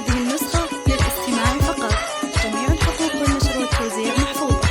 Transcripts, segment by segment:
النسخة للاستماع فقط. جميع الحقوق والنشر والتوزيع محفوظة.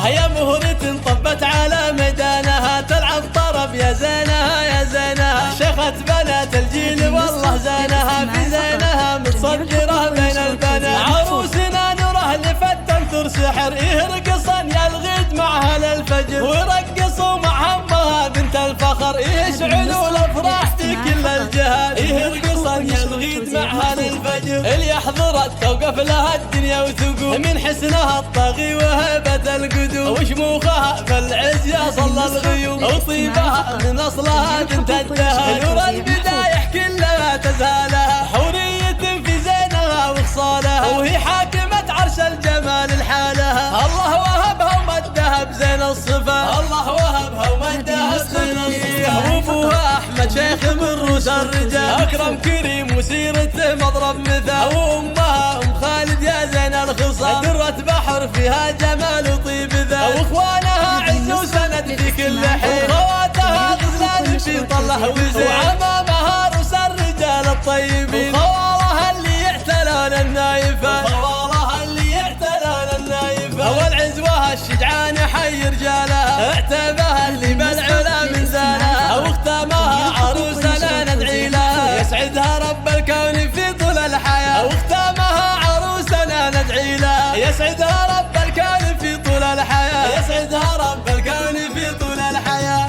هيا مهرة طبت على ميدانها، تلعب طرب يا زينها يا زينها، شيخة بنات الجيل والله زينها، في زينها متصدرة بين البنات، عروسنا نوره لفتن سحر، يرقصن يا الغيد معها للفجر، ويرقصوا مع همها بنت الفخر، يشعلوا الافراح في كل الجهات، يرقصن يا الغيد معها للفجر، اللي حضرت توقف لها الدنيا وتقول من حسنها الطاغي وهبة القدوم، وشموخها في العز يا صلى الغيوم، وطيبها من اصلها بنت الدهر، نور البدايح كلها تزهالها، حورية في زينها وخصالها، وهي حاكمة عرش الجمال لحالها، الله وهبها ومدها بزين الصفا، الله وهبها ومدها بزين الصفا، وابوها احمد شيخ من روس الرجال، اكرم كريم وسيرته مضرب مثال، وامها ام خالد يا زين الخصال، درة بحر فيها جمال وطيب ذا، واخوانها عز وسند في كل حين، وخواتها غزلان في طله وزين، وعمامها روس الرجال الطيبين، وخوالها اللي يعتلون النايفه، وخوالها اللي يعتلون النايفه، والعزوه الشجعان حي رجالها، اعتبها اللي بالعلا من زالها، واختامها عروسنا ندعي لها، يسعدها رب الكون في طول الحياه، واختامها عروسنا ندعي لها، يسعدها رب الكون في طول الحياه، يسعدها رب الكون في طول الحياه.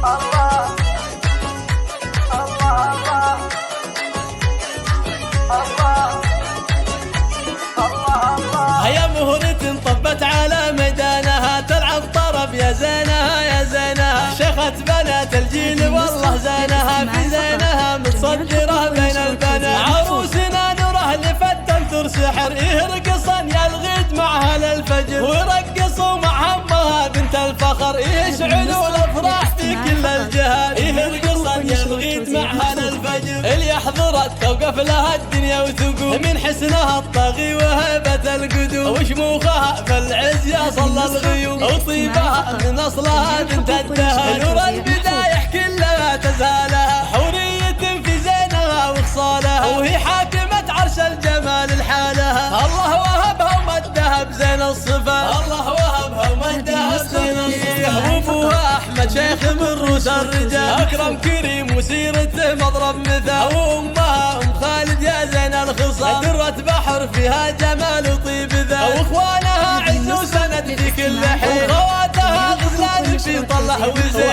الله الله الله الله الله. هيا مهرة طبت على ميدانها، تلعب طرب يا زينها يا زينها، شيخة بنات الجيل والله زينها، في زينها متصدرة بين البنات، عروسنا نوره لفتن سحر، يرقصن يا الغيد معها للفجر، ويرقصوا مع همها بنت الفخر، يشعلوا الافراح في كل الجهات، يرقصن يا الغيد معها للفجر، اللي حضرت توقف لها الدنيا وتقول من حسنها الطاغي وهبة القدوم، وشموخها في العز يا صلى الغيوم، وطيبها من اصلها بنت الدهر، نور البدايح كلها تزهالها، حورية في زينها وخصالها، وهي حاكمة عرش الجمال لحالها، الله وهبها ومدها بزين الصفا، الله وهبها ومدها بزين الصفا، وابوها احمد شيخ من روس الرجال، اكرم كريم وسيرته مضرب مثال، وامها ام خالد يا زين الخصال، درة بحر فيها جمال وطيب ذا، واخوانها عز وسند في كل حين، وخواتها غزلان في طله وزين،